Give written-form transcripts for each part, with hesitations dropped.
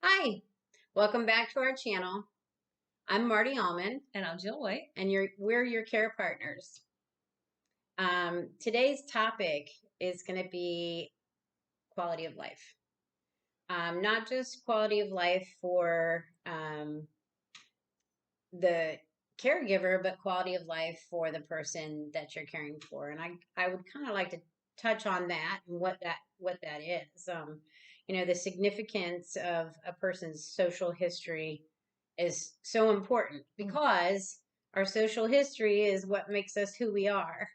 Hi, welcome back to our channel. I'm Martie Allman, And I'm Jill White. and we're your care partners. Today's topic is going to be quality of life. Not just quality of life for the caregiver, but quality of life for the person that you're caring for. And I would kind of like to touch on that and what that is. The significance of a person's social history is so important because our social history is what makes us who we are.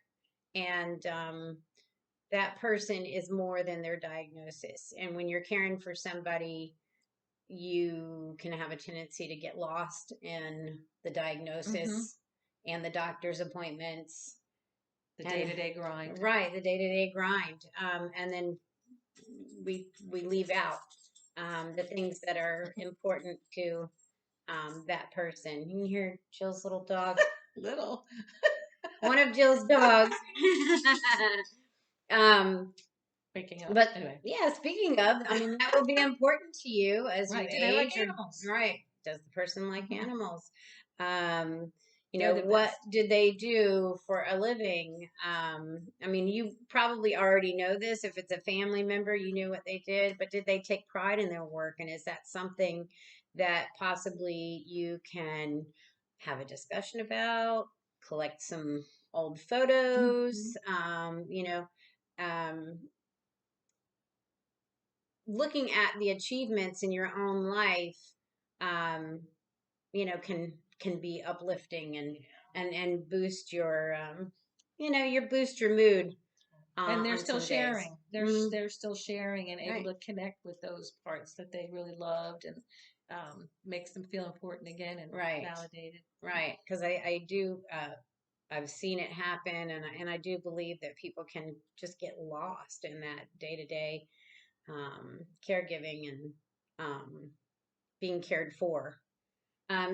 And that person is more than their diagnosis. And when you're caring for somebody, you can have a tendency to get lost in the Mm-hmm. diagnosis and the doctor's appointments The and day-to-day grind. right, the day-to-day grind. And then we leave out the things that are important to that person. You can hear Jill's little dog. Little. One of Jill's dogs. um, Waking up. but Anyway. yeah, speaking of, I mean, that will be important to you as you Right. Do they like age, or animals? right? Does the person like Mhm. animals? They're the What best. did they do for a living? I mean, you probably already know this. If it's a family member, you knew what they did, but did they take pride in their work? And is that something that possibly you can have a discussion about, collect some old Mhm. photos, um, looking at the achievements in your own life, um, can be uplifting and boost your, boost your mood And they're on still some days. sharing. Mm, They're still sharing and able right, to connect with those parts that they really loved and makes them feel important again and right, validated. right. Because I do. I've seen it happen, and I do believe that people can just get lost in that day to day caregiving and being cared for.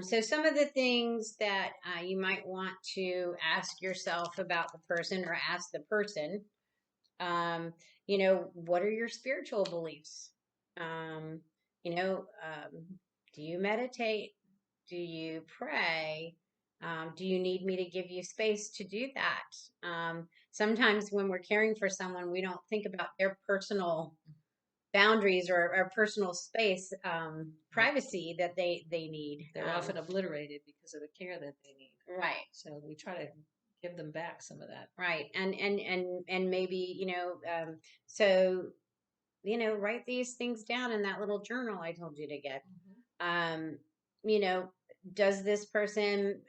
So some of the things that you might want to ask yourself about the person or ask the person, what are your spiritual beliefs? Um, do you meditate? Do you pray? Do you need me to give you space to do that? Sometimes when we're caring for someone, we don't think about their personal boundaries or personal space, Right. privacy that they need. They're often obliterated because of the care that they need. Right, So we try to give them back some of that. right, and maybe so write these things down in that little journal I told you to get. Mhm. Um, you know, does this person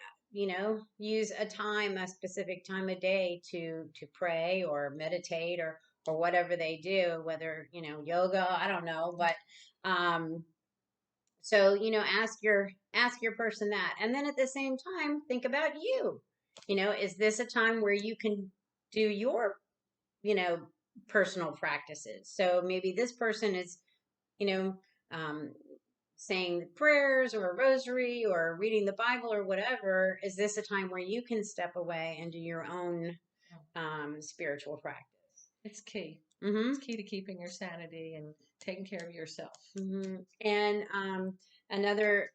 use a specific time of day to pray or meditate or whatever they do, whether yoga, I don't know, but um so, ask your person that. And then at the same time, think about you. Is this a time where you can do your, you know, personal practices? So maybe this person is, you know, um, saying prayers or a rosary or reading the Bible or whatever. Is this a time where you can step away and do your own spiritual practice? It's key. Mm-hmm. It's key to keeping your sanity and taking care of yourself. Mm-hmm. And another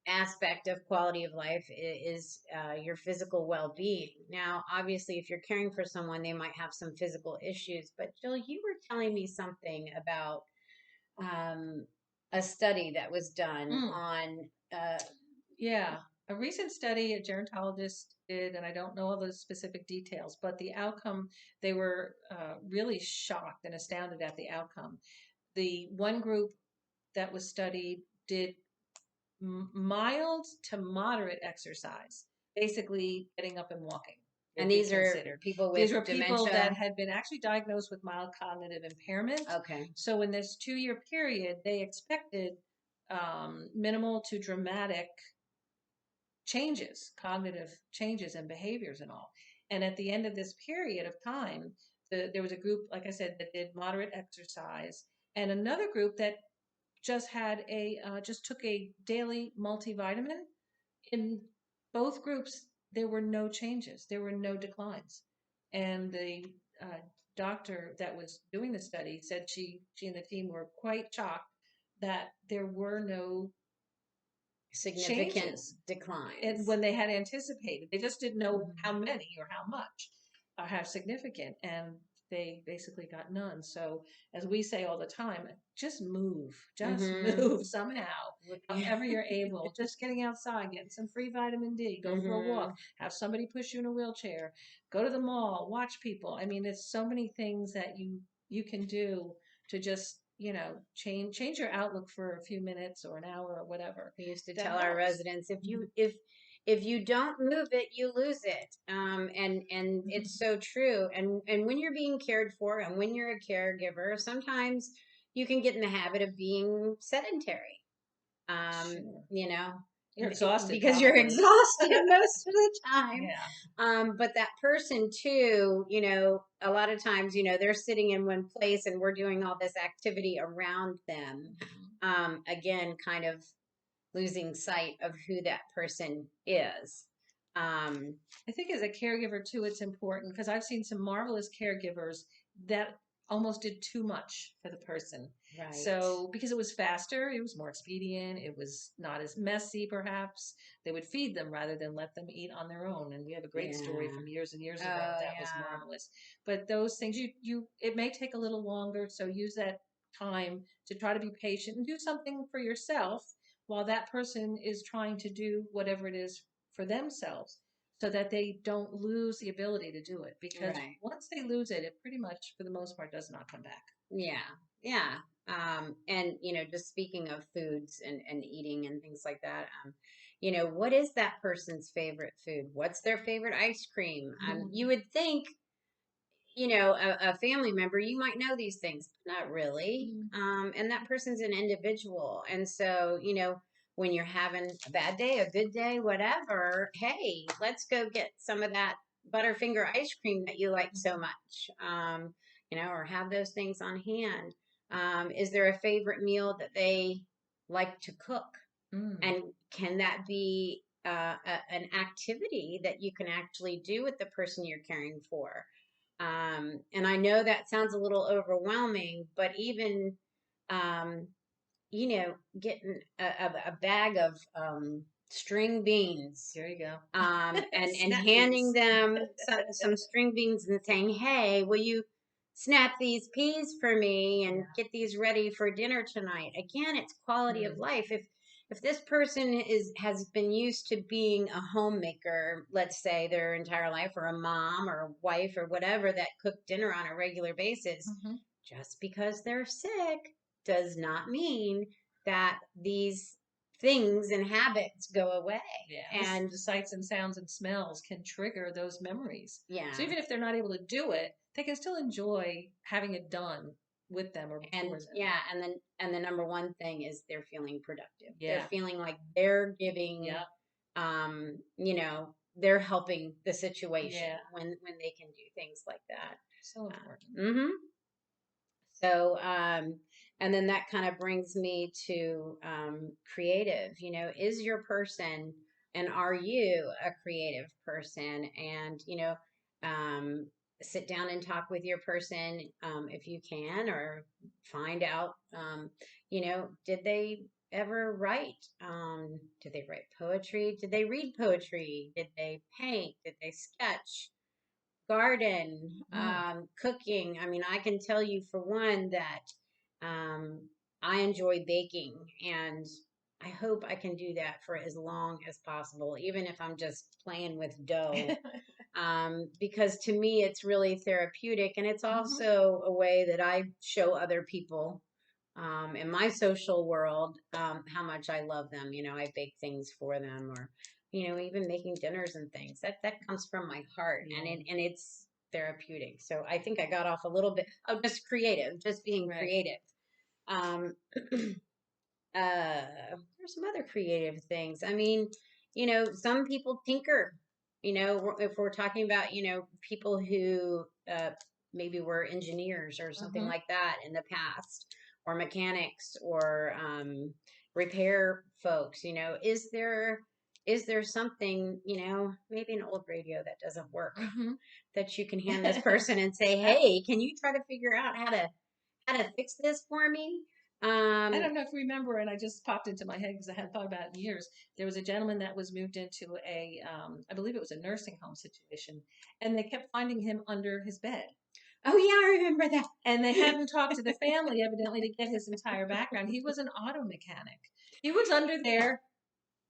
aspect of quality of life is your physical well-being. Now, obviously, if you're caring for someone, they might have some physical issues. But Jill, you were telling me something about um, a study that was done Mm, on. yeah. A recent study a gerontologist did, and I don't know all the specific details, but the outcome, they were really shocked and astounded at the outcome. The one group that was studied did mild to moderate exercise, basically getting up and walking And would be these are considered. people These with were people that dementia. had been actually diagnosed with mild cognitive impairment. Okay. So in this 2-year period, they expected minimal to dramatic changes, cognitive changes and behaviors and all. And at the end of this period of time, there was a group, like I said, that did moderate exercise, and another group that just had just took a daily multivitamin. In both groups, there were no changes, there were no declines, and the doctor that was doing the study said she and the team were quite shocked that there were no Significant changes and declines. when they had anticipated. They just didn't know Mhm. how many or how much or how significant, and they basically got none. So, as we say all the time, just Mhm. move somehow, however you're able. Just getting outside, getting some free vitamin D, go for a walk, Mhm. have somebody push you in a wheelchair, go to the mall, watch people. I mean, there's so many things that you can do to just change your outlook for a few minutes or an hour or whatever. We used to That tell our helps. residents, Mhm. if you don't move it, you lose it. And it's Mhm. so true. And when you're being cared for, and when you're a caregiver, sometimes you can get in the habit of being sedentary. Sure. You know, You're exhausted, because you're probably. exhausted most of the time. Yeah. But that person too, a lot of times, they're sitting in one place and we're doing all this activity around them. Mhm. Again, kind of losing sight of who that person is. Um, I think as a caregiver too, it's important because I've seen some marvelous caregivers that almost did too much for the person. right. So because it was faster, it was more expedient, it was not as messy perhaps. They would feed them rather than let them eat on their own. And we have a great story Yeah. from years and years ago Oh, that was yeah. marvelous. But those things you it may take a little longer, so use that time to try to be patient and do something for yourself while that person is trying to do whatever it is for themselves so that they don't lose the ability to do it. Because Right. once they lose it, it pretty much, for the most part, does not come back. Yeah. Yeah. And just speaking of foods and eating and things like that, what is that person's favorite food? What's their favorite ice cream? You Mhm. would think, a family member, you might know these things. Not really. Mhm. And that person's an individual. And so, when you're having a bad day, a good day, whatever, hey, let's go get some of that Butterfinger ice cream that you like so much. Or have those things on hand. Is there a favorite meal that they like to cook? Mm. And can that be an activity that you can actually do with the person you're caring for? And I know that sounds a little overwhelming, but even, um, getting a bag of string beans, There you go. and Snap handing peas. them some string beans and saying, "Hey, will you snap these peas for me and Yeah. get these ready for dinner tonight?" Again, it's quality of Mm. life. If this person has been used to being a homemaker, let's say their entire life, or a mom or a wife or whatever that cooked dinner on a regular basis, Mhm. just because they're sick does not mean that these things and habits go away. Yeah, And the sights and sounds and smells can trigger those memories. So yeah, even if they're not able to do it, they can still enjoy having it done with them or and for them. yeah, and the number one thing is they're feeling productive. They're Yeah. feeling like they're giving, Yeah. they're helping the situation Yeah. when they can do things like that. So important. Mm-hmm. So, and then that kind of brings me to creative. Is your person, and are you a creative person? And, um, sit down and talk with your person if you can, or find out, did they ever write? Did they write poetry? Did they read poetry? Did they paint? Did they sketch? Garden, Mm. cooking. I mean, I can tell you for one that um, I enjoy baking, and I hope I can do that for as long as possible, even if I'm just playing with dough. Because to me, it's really therapeutic, and it's Mhm. also a way that I show other people in my social world how much I love them. I bake things for them, or even making dinners and things. That comes from my heart, and Yeah. it's therapeutic. So I think I got off a little bit. Oh, just creative, just being Right. creative. Um, there's some other creative things. I mean, some people tinker. If we're talking about people who maybe were engineers or something Mhm. like that in the past, or mechanics, or repair folks. Is there is there something, maybe an old radio that doesn't work Hmm. that you can hand this person and say, hey, can you try to figure out how to fix this for me? I Um, don't know if you remember, and I just popped into my head because I hadn't thought about it in years. There was a gentleman that was moved into I believe it was a nursing home situation, and they kept finding him under his bed. oh yeah, I remember that. And they hadn't talked to the family, evidently, to get his entire background. He was an auto mechanic. He was under there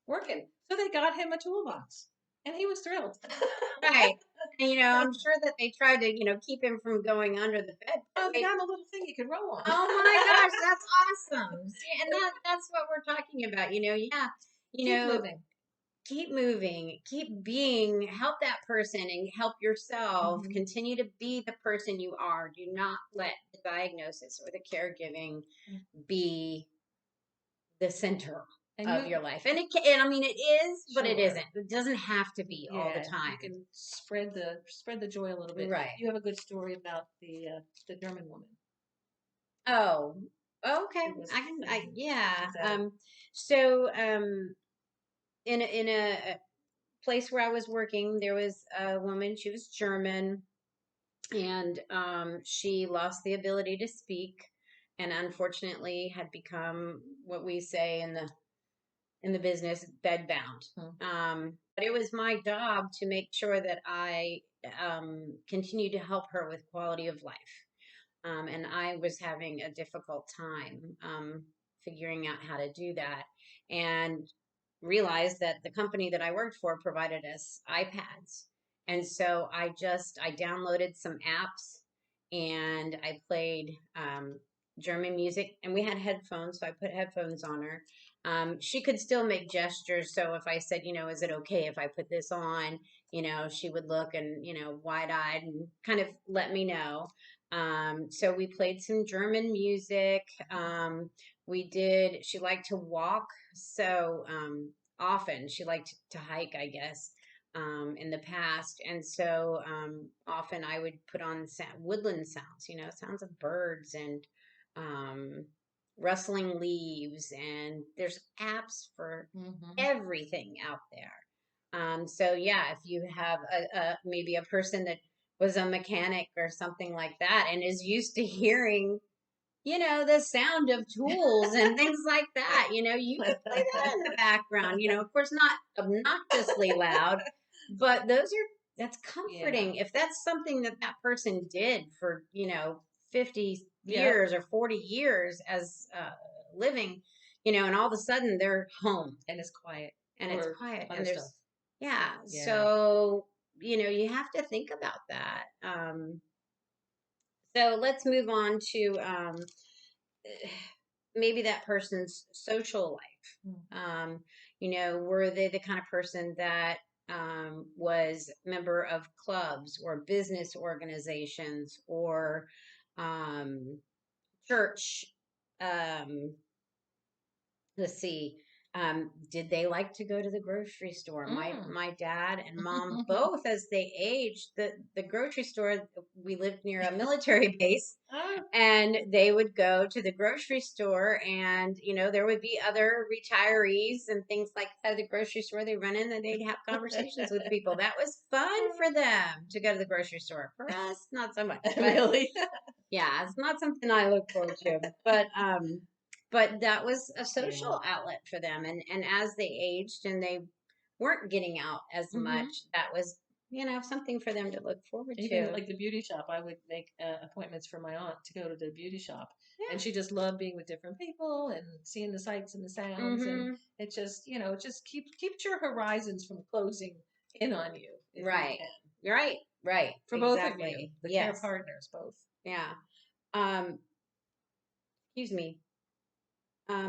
working. So they got him a toolbox, and he was thrilled. Right. And, I'm sure that they tried to, keep him from going under the bed. Oh, they got him a little thing he could roll on. Oh my gosh, that's awesome. See, and that's what we're talking about. Yeah, Keep moving. keep moving, keep being, help that person and help yourself. Hmm. Continue to be the person you are. Do not let the diagnosis or the caregiving be the center And of you, your life. And and I mean it is, but it sure. isn't. It doesn't have to be all the Yeah, you time. can spread the joy a little bit. Right. You have a good story about the German woman. Oh, okay. It was Yeah. is that So, in a place where I was working, there was a woman. She was German, and she lost the ability to speak, and unfortunately had become what we say in the business bedbound. But it was my job to make sure that I continued to help her with quality of life. And I was having a difficult time figuring out how to do that, and realized that the company that I worked for provided us iPads. And so I downloaded some apps, and I played German music, and we had headphones, so I put headphones on her. She could still make gestures. So if I said, is it okay if I put this on? She would look and, wide eyed and kind of let me know. So we played some German music. She liked to walk. So often she liked to hike, I guess, in the past. And so often I would put on woodland sounds, sounds of birds and um, rustling leaves. And there's apps for hmm everything out there. So yeah, if you have maybe a person that was a mechanic or something like that and is used to hearing, the sound of tools and things like that, you can play that in the background, of course, not obnoxiously loud, but that's Yeah. comforting. If that's something that that person did for, 50 Yep. years or 40 years as living, and all of a sudden they're home And it's quiet and it's or quiet other and stuff. yeah. Yeah. So, you have to think about that. So let's move on to maybe that person's social life. Were they the kind of person that was member of clubs or business organizations or um, church? Um, let's see. Did they like to go to the grocery store? My Mm. my dad and mom both, as they aged, the grocery store. We lived near a military base, Oh. and they would go to the grocery store, and there would be other retirees and things like that at the grocery store. They run in and they'd have conversations with people. That was fun for them to go to the grocery store. For us, not so much, but Really? yeah, it's not something I look forward to. But that was a Yeah. social outlet for them, and as they aged and they weren't getting out as much, Hmm. that was something for them to look forward Even to. like the beauty shop, I would make appointments for my aunt to go to the beauty shop, and Yeah. she just loved being with different people and seeing the sights and the sounds, and Mm-hmm. it just keeps your horizons from closing in on you if you Right. can, Right. Right. for both of you, Exactly. the care Yes. partners, both. Yeah. Um, excuse me.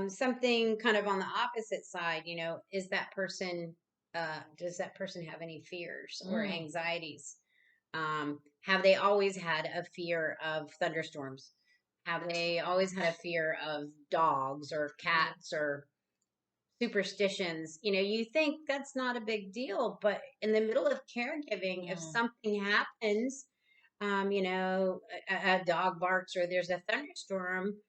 Something kind of on the opposite side, is that person, does that person have any fears or Mm. anxieties? Have they always had a fear of thunderstorms? Have they always had a fear of dogs or Mm. cats or superstitions? You think that's not a big deal, but in the middle of caregiving, if Mm. something happens, a dog barks or there's a thunderstorm,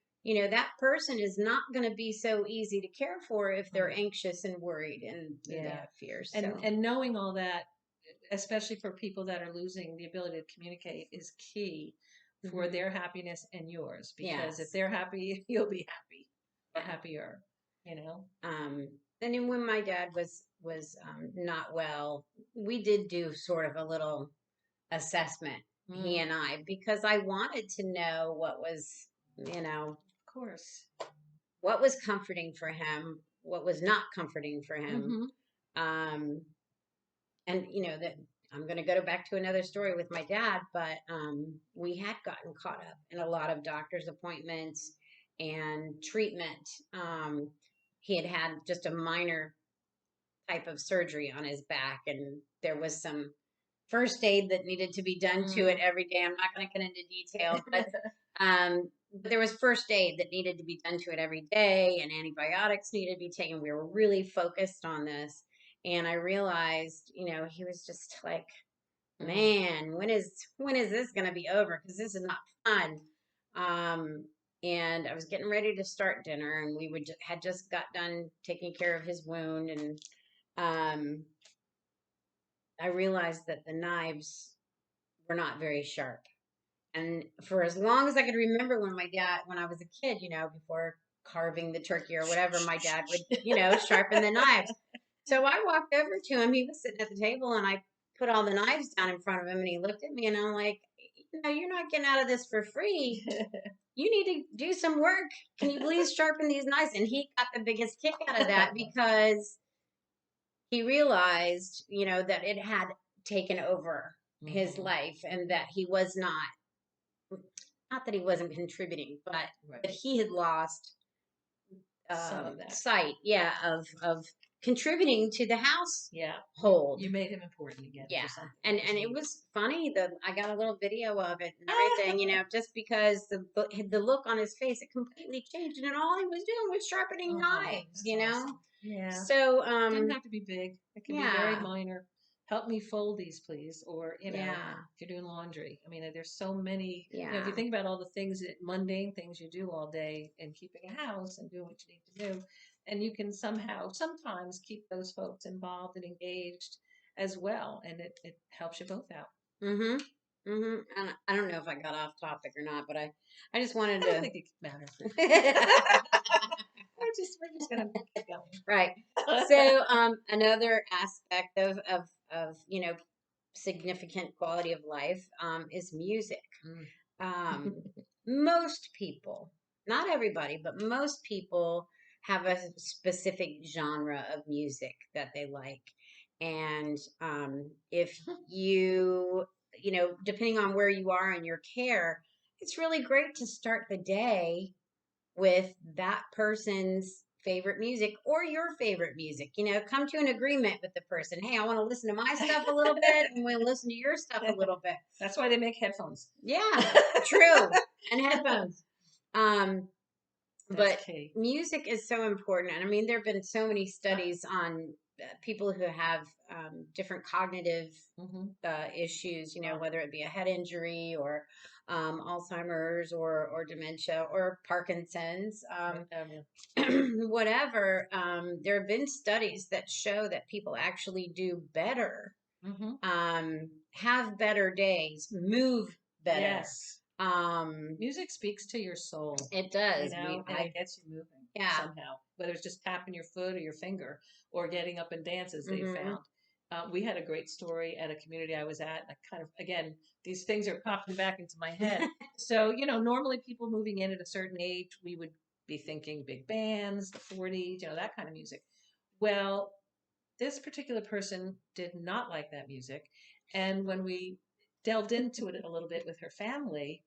that person is not going to be so easy to care for if they're anxious and worried and they Yeah. have fears. And knowing all that, especially for people that are losing the ability to communicate, is key for their happiness and yours. Because if Yes. they're happy, you'll be happy or Yeah. happier, And then when my dad was not well, we did do sort of a little assessment, he and I, because I wanted to know what was, Of course. what was comforting for him, what was not comforting for him. Um, and that I'm going to go back to another story with my dad, but we had gotten caught up in a lot of doctor's appointments and treatment. He had just a minor type of surgery on his back, and there was some first aid that needed to be done to it every day. I'm not going to get into detail, but there was first aid that needed to be done to it every day, and antibiotics needed to be taken. We were really focused on this, and I realized, he was just like, man, when is this going to be over? Because this is not fun. Um, and I was getting ready to start dinner, and we had just got done taking care of his wound, and um, I realized that the knives were not very sharp. And for as long as I could remember, when I was a kid, before carving the turkey or whatever, my dad would, sharpen the knives. So I walked over to him. He was sitting at the table, and I put all the knives down in front of him, and he looked at me, and I'm like, you're not getting out of this for free. You need to do some work. Can you please sharpen these knives? And he got the biggest kick out of that because he realized, that it had taken over his life, and that he was not that he wasn't contributing, but that he had lost Some of that. sight, of contributing to the Yeah. household. You made him important again. Yeah, For something and that was it needed. was funny that I got a little video of it and everything, just because the look on his face, it completely changed, and all he was doing was sharpening knives, That's awesome. Yeah. So It doesn't have to be big. It can be very yeah, minor. Help me fold these, please. Or, yeah, if you're doing laundry. I mean, there's so many, if you yeah. think about all the things mundane things you do all day and keeping a house and doing what you need to do, and you can sometimes keep those folks involved and engaged as well. And it helps you both out. Mm-hmm. Mm-hmm. And I don't know if I got off topic or not, but I just wanted I don't to. think it matters. We're just gonna keep going. Right. So another aspect of significant quality of life is music. Um, most people, not everybody, but most people have a specific genre of music that they like. And if depending on where you are in your care, it's really great to start the day with that person's favorite music or your favorite music. Come to an agreement with the person. Hey, I want to listen to my stuff a little bit, and we'll listen to your stuff a little bit. That's why they make headphones. Yeah, true. And headphones. But key. music is so important. And I mean, there have been so many studies on people who have different cognitive issues, whether it be a head injury or Alzheimer's or dementia or Parkinson's, whatever. There have been studies that show that people actually do better, have better days, move better. Yes. Music speaks to your soul. It does. And it gets you moving somehow, whether it's just tapping your foot or your finger or getting up and dance as they found. We had a great story at a community I was at. I again, these things are popping back into my head. So, normally people moving in at a certain age, we would be thinking big bands, the 40s, that kind of music. Well, this particular person did not like that music. And when we delved into it a little bit with her family,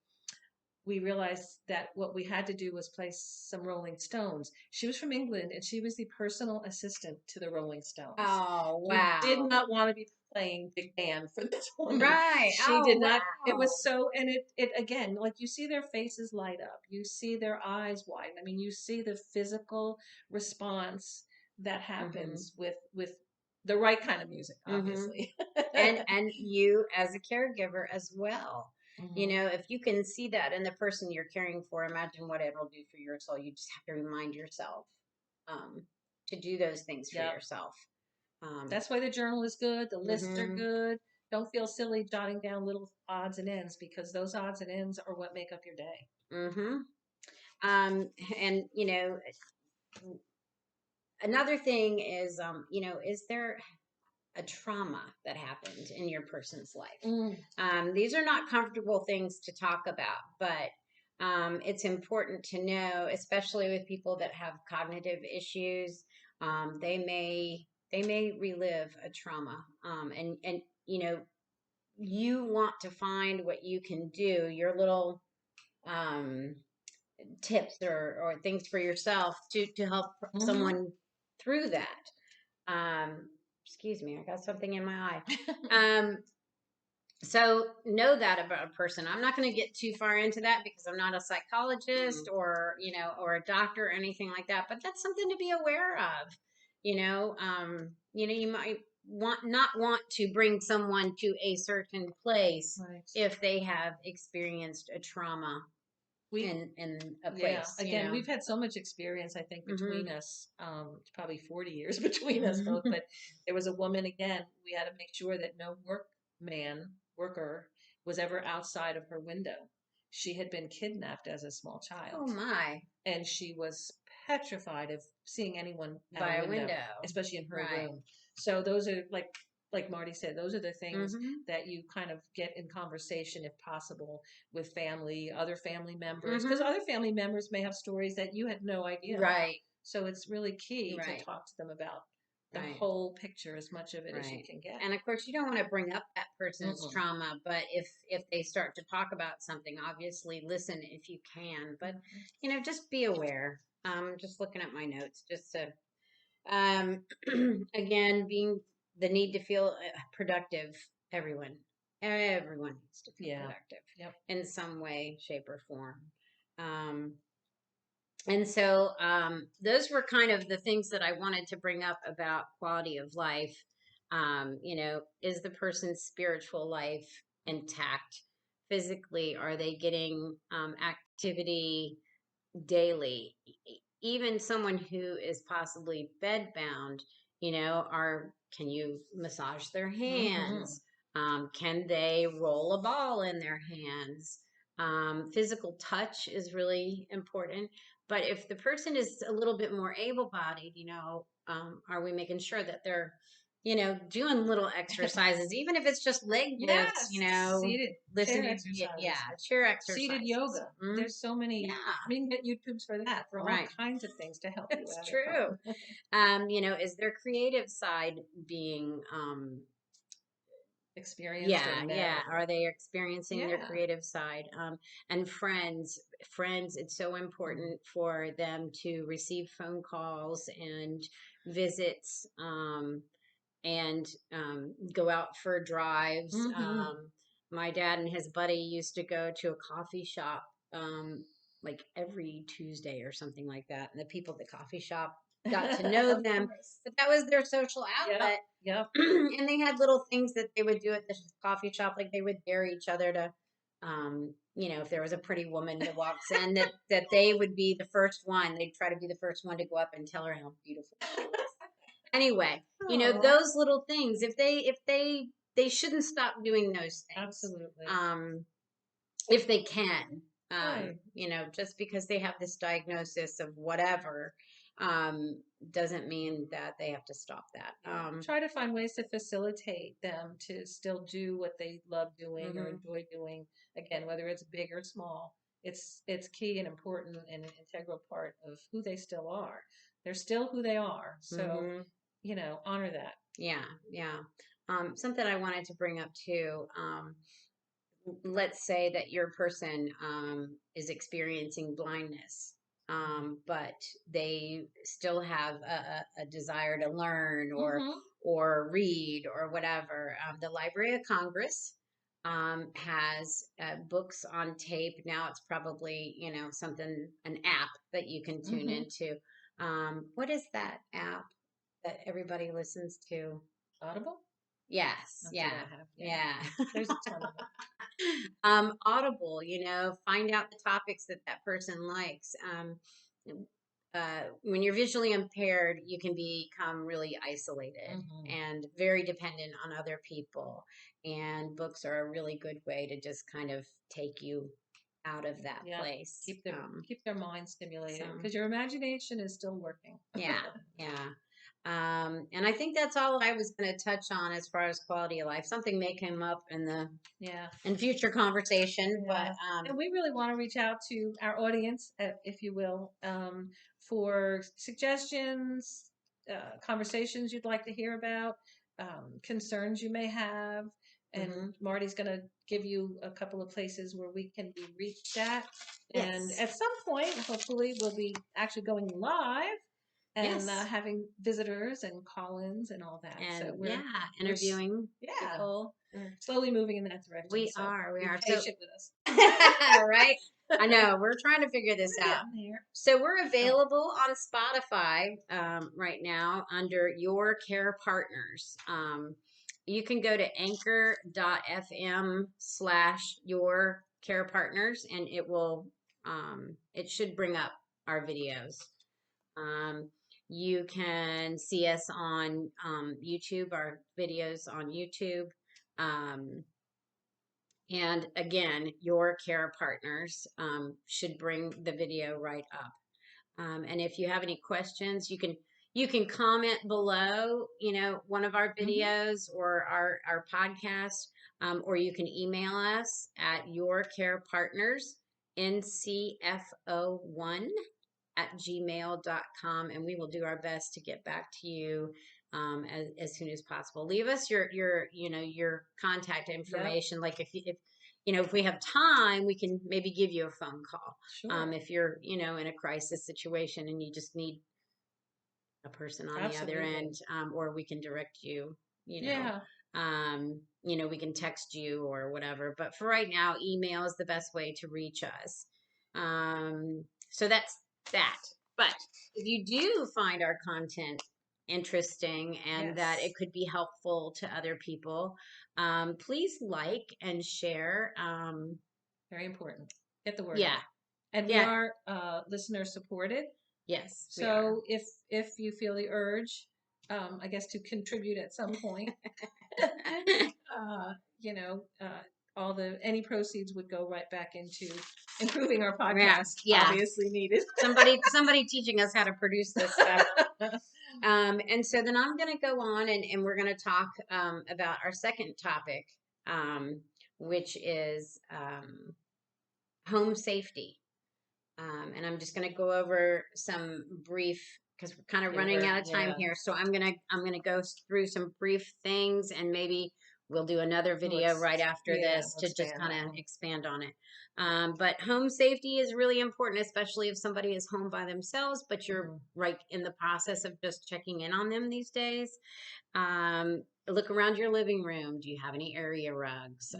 we realized that what we had to do was play some Rolling Stones. She was from England, and she was the personal assistant to the Rolling Stones. Oh, wow. You did not want to be playing big band for this woman. Right. She did not. It was so, and it again, like you see their faces light up. You see their eyes widen. I mean, you see the physical response that happens with the right kind of music, obviously. And you as a caregiver as well. You Mm-hmm. know, if you can see that in the person you're caring for, imagine what it'll do for your soul. You just have to remind yourself um, to do those things for Yep. yourself. Um, That's why the journal is good. The lists are hmm good. Don't feel silly jotting down little odds and ends, because those odds and ends are what make up your day. hmm and you know, another thing is, you know, is there a trauma that happened in your person's life? Mm. These are not comfortable things to talk about, but it's important to know, especially with people that have cognitive issues. They may relive a trauma, and you know, you want to find what you can do, your little um, tips or things for yourself to help Mm-hmm. someone through that. Um, Excuse me, I got something in my eye. So know that about a person. I'm not going to get too far into that because I'm not a psychologist or, you know, or a doctor or anything like that, but that's something to be aware of. You know, you might not want to bring someone to a certain place Right. if they have experienced a trauma We, in a yeah, place, you again, know. we've had so much experience, I think, between Mhm. us. It's probably 40 years between us both, but there was a woman, again, we had to make sure that no worker was ever outside of her window. She had been kidnapped as a small Oh child, my, and she was petrified of seeing anyone at a by a window, window. especially in her Right. room. So those are like Marty said, those are the things Mhm. that you kind of get in conversation, if possible, with family, other family members, because Mhm. other family members may have stories that you had no idea about. Right. So it's really key to Right. talk to them about the Right. whole picture, as much of it as you Right. can get. And of course, you don't want to bring up that person's Mm-mm. trauma, but if they start to talk about something, obviously listen if you can. But you know, just be aware. Just looking at my notes, just to um, again, being the need to feel productive. Everyone, everyone needs to feel Yeah. productive Yep. in some way, shape, or form. Um, and so those were kind of the things that I wanted to bring up about quality of life. You know, is the person's spiritual life intact? Physically, are they getting activity daily? Even someone who is possibly bedbound, you know, can you massage their Mm-hmm. hands? Can they roll a ball in their hands? Physical touch is really important. But if the person is a little bit more able-bodied, you know, are we making sure that they're, you know, doing little exercises, even if it's just leg lifts, you Yes, know, seated chair listening, yeah, exercises, chair seated exercises. yoga. There's so Yeah, many. We can get YouTubes for that, for all right. kinds of things to help you That's out at true. home. You know, is their creative side being Experienced or yeah, met, yeah. or Are they experiencing their yeah. creative side? And friends, it's so Mm-hmm. important for them to receive phone calls and visits, and go out for drives. Mm-hmm. My dad and his buddy used to go to a coffee shop like every Tuesday or something like that. And the people at the coffee shop got to know Of them, course. but that was their social Yep. outlet. Yep. And they had little things that they would do at the coffee shop, like they would dare each other to, you know, if there was a pretty woman that walks in, that they would be the first one. They'd try to be the first one to go up and tell her how beautiful she was. Anyway, you know, Oh, those little things, if they shouldn't stop doing those things. absolutely. Um, if they can, Right. you know, just because they have this diagnosis of whatever, um, doesn't mean that they have to stop that. Yeah. Try to find ways to facilitate them to still do what they love doing or Mhm, enjoy doing. Again, whether it's big or small, it's key and important and an integral part of who they still are. They're still who they are. So, mhm. honor that. Yeah, yeah. Something I wanted to bring up too. Let's say that your person is experiencing blindness, but they still have a desire to learn Mm-hmm. or read or whatever. The Library of Congress has books on tape. Now it's probably, you know, an app that you can tune Mm-hmm. into. What is that app that everybody listens to? Audible? Yes. That's Yeah. what I have. Yeah. There's a ton of them. Audible, find out the topics that that person likes. When you're visually impaired, you can become really isolated Mm-hmm. and very dependent on other people. And books are a really good way to just kind of take you out of that Yeah. place. Keep their mind So, stimulated because your imagination is still working. yeah, yeah. And I think that's all I was going to touch on as far as quality of life. Something may come up Yeah. in future conversation, but Yeah. And we really want to reach out to our audience, if you will, for suggestions, conversations you'd like to hear about, concerns you may have. And mhm. Marty's going to give you a couple of places where we can be reached at. And Yes, at some point, hopefully, we'll be actually going live and yes, having visitors and call-ins and all that. So and we're, yeah, we're interviewing yeah, people. we're slowly moving in that direction. We So are, we be are. So, patient with us. right? I know we're trying to figure this We're out. getting there. So we're Oh, available on Spotify right now under Your Care Partners. You can go to anchor.fm/Your Care Partners, and it should bring up our videos. Um, you can see us on YouTube, our videos on YouTube. Um, and again, Your Care Partners should bring the video right up. And if you have any questions, you can comment below, one of our mm-hmm. videos or our podcast, or you can email us at yourcarepартners.ncfo1@gmail.com, and we will do our best to get back to you as soon as possible. Leave us your contact Yep, information. Like if we have time, we can maybe give you a phone call. sure. If you're in a crisis situation and you just need a person on the other Absolutely. end, or we can direct you. Yeah. We can text you or whatever. But for right now, email is the best way to reach us. So that's that. But if you do find our content interesting and that Yes. it could be helpful to other people, please like and share. Very important. Get the word Yeah, out. And we yeah, are listener supported. yes, we are. So if you feel the urge, I guess to contribute at some point, uh, you know, all the any proceeds would go right back into improving our Yeah, podcast. yeah. Obviously needed. Somebody teaching us how to produce this stuff. And so then I'm going to go on and we're going to talk about our second topic, which is home safety. And I'm just going to go over some brief because we're kind of running out of time Yeah. here. So I'm gonna go through some brief things and maybe we'll do another Well, video right after this to let's stay just on kind that of one. expand on it. But home safety is really important, especially if somebody is home by themselves, but you're right in the process of just checking in on them these days. Look around your living room. Do you have any area rugs?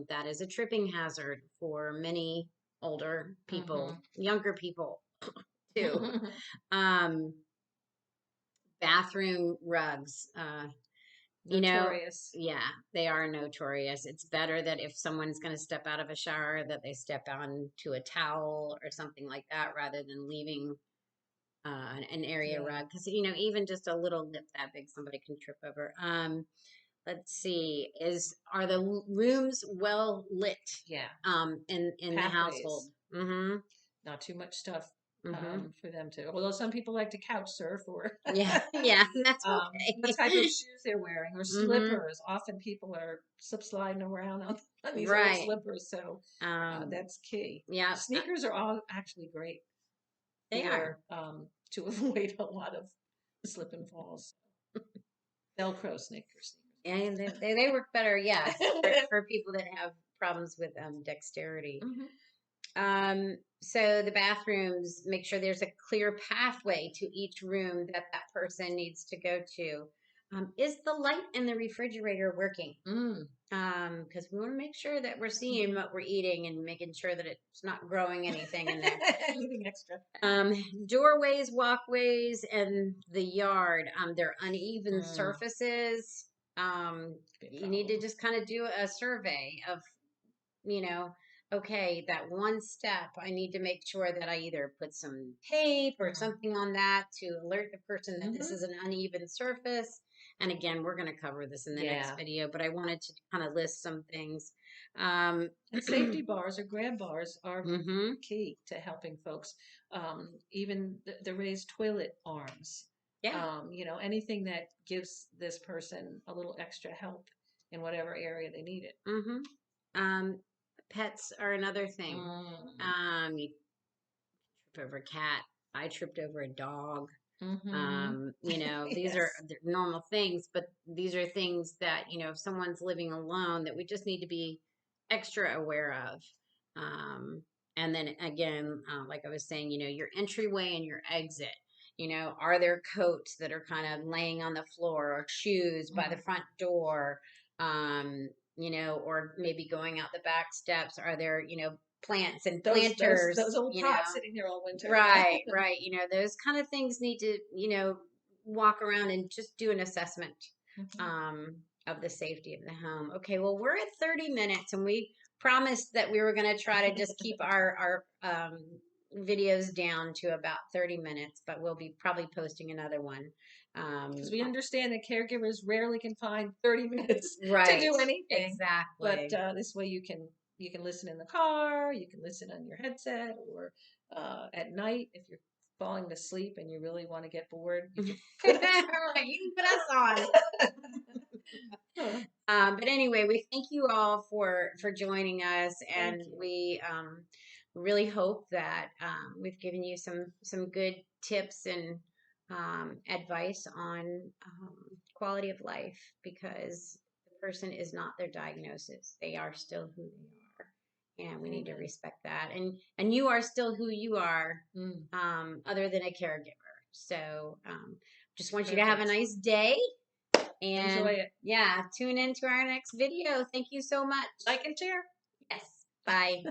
That is a tripping hazard for many older people, younger people too. Um, Bathroom rugs. Notorious. Yeah, they are notorious. It's better that if someone's going to step out of a shower, that they step onto a towel or something like that rather than leaving an area Yeah. rug. Because, even just a little nip that big, somebody can trip over. Let's see, are the rooms well lit Yeah. in the household? Pathways. Mm-hmm. Not too much stuff Mm-hmm. for them to. Although some people like to couch surf or Yeah, yeah, that's what okay. type of shoes they're wearing or Mm-hmm. slippers. Often people are slip sliding around on these old Right. slippers, so Um, that's key. yeah, Sneakers are all actually great they are. for to avoid a lot of slip and falls. Velcro sneakers. And they work better, yes, for people that have problems with dexterity. Mhm. So the bathrooms, make sure there's a clear pathway to each room that that person needs to go to. Is the light in the refrigerator working? Because we want to make sure that we're seeing what we're eating and making sure that it's not growing anything in there. Anything extra? Doorways, walkways, and the yard. They're uneven surfaces. you need to just kind of do a survey of, you know, okay, that one step, I need to make sure that I either put some tape or something on that to alert the person that this is an uneven surface. And again, we're going to cover this in the next video, but I wanted to kind of list some things. And safety bars or grab bars are key to helping folks. Even the raised toilet arms. Yeah. You know, anything that gives this person a little extra help in whatever area they need it. Pets are another thing. You trip over a cat. I tripped over a dog. You know, these are normal things, but these are things that, you know, if someone's living alone, that we just need to be extra aware of. And then again, like I was saying, you know, your entryway and your exit. You know, are there coats that are kind of laying on the floor or shoes by the front door? You know, or maybe going out the back steps. Are there, you know, plants and planters? Those old you pots know, sitting there all winter. right, right. You know, those kind of things need to, you know, walk around and just do an assessment of the safety of the home. Okay, well, we're at 30 minutes and we promised that we were going to try to just keep our videos down to about 30 minutes, but we'll be probably posting another one. Because we understand that caregivers rarely can find 30 minutes right, to do anything. exactly. But this way you can listen in the car, you can listen on your headset, or at night if you're falling to sleep and you really want to get bored, you can put us on. But anyway, we thank you all for joining us, and we really hope that we've given you some good tips and advice on quality of life, because the person is not their diagnosis. They are still who they are, and we need to respect that. And you are still who you are, other than a caregiver. So just want you to have a nice day. And enjoy it. Yeah, tune in to our next video. Thank you so much. Like and share. Yes. Bye.